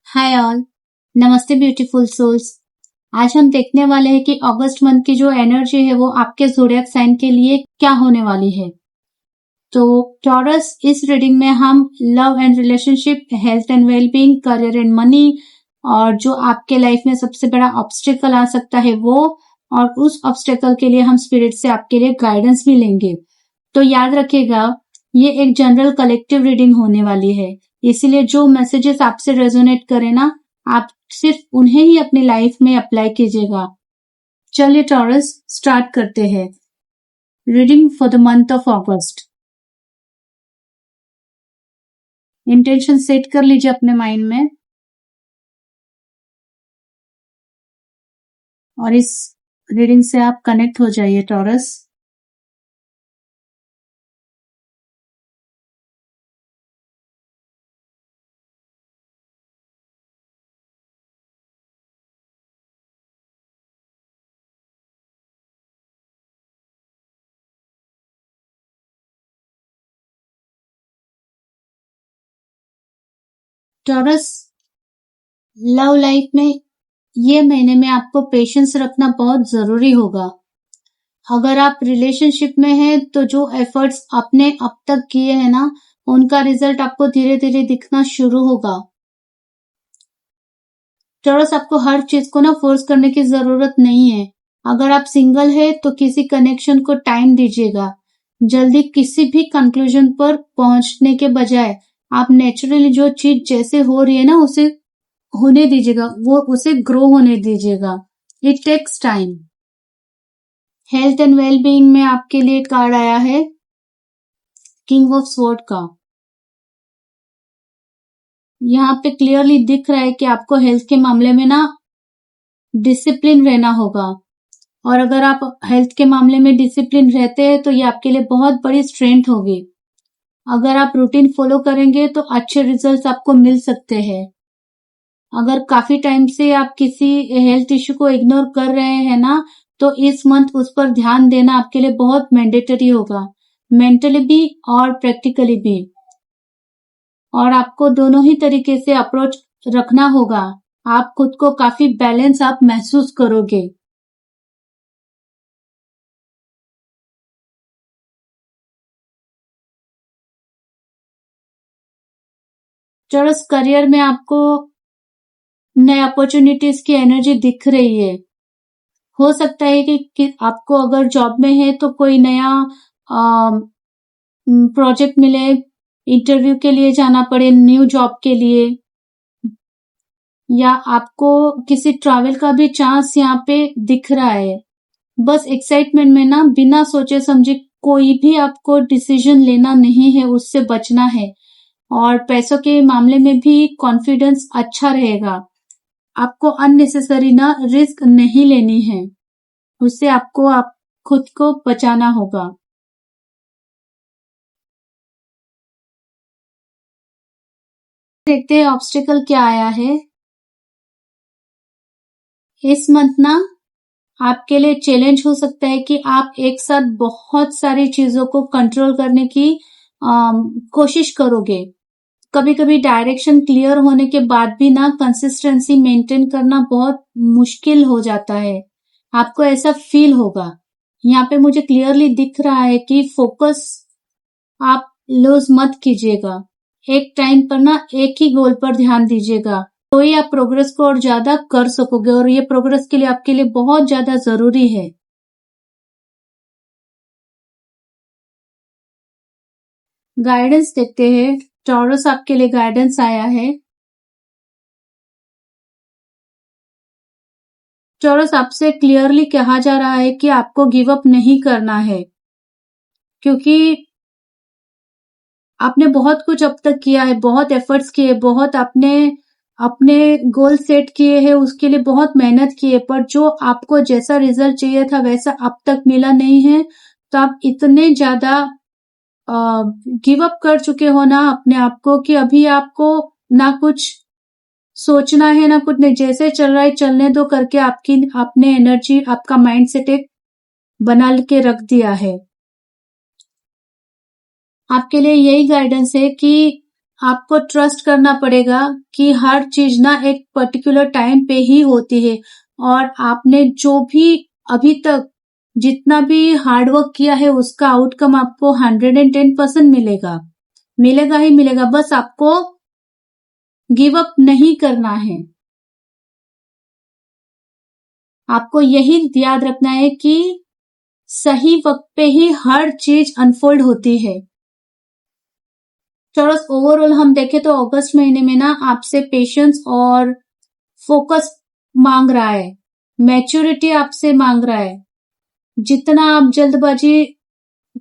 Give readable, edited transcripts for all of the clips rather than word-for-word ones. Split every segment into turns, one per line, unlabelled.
Hi all, नमस्ते beautiful souls. आज हम देखने वाले हैं कि अगस्त मंथ की जो एनर्जी है वो आपके ज़ोडिएक साइन के लिए क्या होने वाली है। तो टॉरस, इस रीडिंग में हम love and relationship, health and wellbeing, career and money और जो आपके लाइफ में सबसे बड़ा ऑब्स्टेकल आ सकता है वो, और उस ऑब्स्टेकल के लिए हम स्पिरिट से आपके लिए गाइडेंस भी लेंगे। तो याद रखिएगा, ये एक जनरल कलेक्टिव रीडिंग होने वाली है, इसीलिए जो मैसेजेस आपसे रेजोनेट करे ना, आप सिर्फ उन्हें ही अपनी लाइफ में अप्लाई कीजिएगा। चलिए टॉरस, स्टार्ट करते हैं reading for the month of August. Intention set कर लीजिए अपने माइंड में और इस रीडिंग से आप कनेक्ट हो जाइए टॉरस। टॉरस, लव लाइफ में ये महीने में आपको पेशेंस रखना बहुत जरूरी होगा। अगर आप रिलेशनशिप में हैं तो जो एफर्ट्स आपने अब तक किए हैं ना, उनका रिजल्ट आपको धीरे धीरे दिखना शुरू होगा। टॉरस, आपको हर चीज को ना फोर्स करने की जरूरत नहीं है। अगर आप सिंगल है तो किसी कनेक्शन को टाइम दीजिएगा। जल्दी किसी भी कंक्लूजन पर पहुंचने के बजाय आप नेचुरली जो चीज जैसे हो रही है ना, उसे होने दीजिएगा, वो उसे ग्रो होने दीजिएगा। It takes time. Health and wellbeing में आपके लिए कार्ड आया है किंग ऑफ स्वॉर्ड का। यहाँ पे क्लियरली दिख रहा है कि आपको हेल्थ के मामले में ना डिसिप्लिन रहना होगा, और अगर आप हेल्थ के मामले में डिसिप्लिन रहते हैं तो ये आपके लिए बहुत बड़ी स्ट्रेंथ होगी। अगर आप रूटीन फॉलो करेंगे तो अच्छे रिजल्ट्स आपको मिल सकते हैं। अगर काफी टाइम से आप किसी हेल्थ इश्यू को इग्नोर कर रहे हैं ना, तो इस मंथ उस पर ध्यान देना आपके लिए बहुत मैंडेटरी होगा, मेंटली भी और प्रैक्टिकली भी। और आपको दोनों ही तरीके से अप्रोच रखना होगा। आप खुद को काफी बैलेंस आप महसूस करोगे। टॉरस, करियर में आपको नए अपॉर्चुनिटीज की एनर्जी दिख रही है। हो सकता है कि आपको अगर जॉब में है तो कोई नया प्रोजेक्ट मिले, इंटरव्यू के लिए जाना पड़े न्यू जॉब के लिए, या आपको किसी ट्रैवल का भी चांस यहाँ पे दिख रहा है। बस एक्साइटमेंट में ना बिना सोचे समझे कोई भी आपको डिसीजन लेना नहीं है, उससे बचना है। और पैसों के मामले में भी कॉन्फिडेंस अच्छा रहेगा। आपको अननेसेसरी ना रिस्क नहीं लेनी है, उससे आपको आप खुद को बचाना होगा। देखते हैं ऑब्स्टिकल क्या आया है। इस मंथ ना आपके लिए चैलेंज हो सकता है कि आप एक साथ बहुत सारी चीजों को कंट्रोल करने की कोशिश करोगे। कभी कभी डायरेक्शन क्लियर होने के बाद भी ना कंसिस्टेंसी मेंटेन करना बहुत मुश्किल हो जाता है। आपको ऐसा फील होगा। यहाँ पे मुझे क्लियरली दिख रहा है कि फोकस आप लूज मत कीजिएगा। एक टाइम पर ना एक ही गोल पर ध्यान दीजिएगा, तो ही आप प्रोग्रेस को और ज्यादा कर सकोगे, और ये प्रोग्रेस के लिए आपके लिए बहुत ज्यादा जरूरी है। गाइडेंस देखते हैं। टॉरस, आपके लिए गाइडेंस आया है। टॉरस, आपसे क्लियरली कहा जा रहा है कि आपको गिव अप नहीं करना है, क्योंकि आपने बहुत कुछ अब तक किया है, बहुत एफर्ट्स किए, बहुत अपने अपने गोल सेट किए हैं, उसके लिए बहुत मेहनत की है, पर जो आपको जैसा रिजल्ट चाहिए था वैसा अब तक मिला नहीं है। तो आप इतने ज्यादा गिव अप कर चुके हो ना अपने आप को, कि अभी आपको ना कुछ सोचना है ना कुछ नहीं, जैसे चल रहा है चलने दो करके आपकी आपने एनर्जी, आपका माइंड सेट एक बना के रख दिया है। आपके लिए यही गाइडेंस है कि आपको ट्रस्ट करना पड़ेगा कि हर चीज ना एक पर्टिकुलर टाइम पे ही होती है, और आपने जो भी अभी तक जितना भी हार्डवर्क किया है उसका आउटकम आपको 110% मिलेगा, मिलेगा ही मिलेगा। बस आपको गिव अप नहीं करना है। आपको यही याद रखना है कि सही वक्त पे ही हर चीज अनफोल्ड होती है। चलो ओवरऑल हम देखें तो अगस्त महीने में ना आपसे पेशेंस और फोकस मांग रहा है, मैच्योरिटी आपसे मांग रहा है। जितना आप जल्दबाजी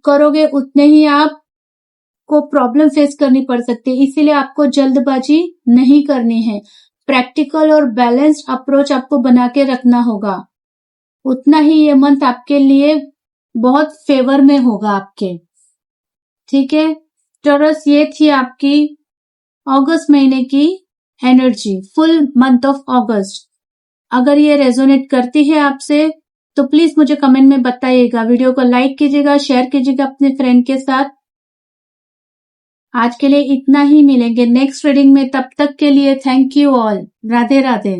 करोगे उतने ही आपको प्रॉब्लम फेस करनी पड़ सकती है, इसीलिए आपको जल्दबाजी नहीं करनी है। प्रैक्टिकल और बैलेंस्ड अप्रोच आपको बना के रखना होगा, उतना ही ये मंथ आपके लिए बहुत फेवर में होगा आपके। ठीक है टॉरस, ये थी आपकी अगस्त महीने की एनर्जी, फुल मंथ ऑफ अगस्त। अगर ये रेजोनेट करती है आपसे तो प्लीज मुझे कमेंट में बताइएगा, वीडियो को लाइक कीजिएगा, शेयर कीजिएगा अपने फ्रेंड के साथ। आज के लिए इतना ही, मिलेंगे नेक्स्ट रीडिंग में, तब तक के लिए thank you all, Radhe Radhe.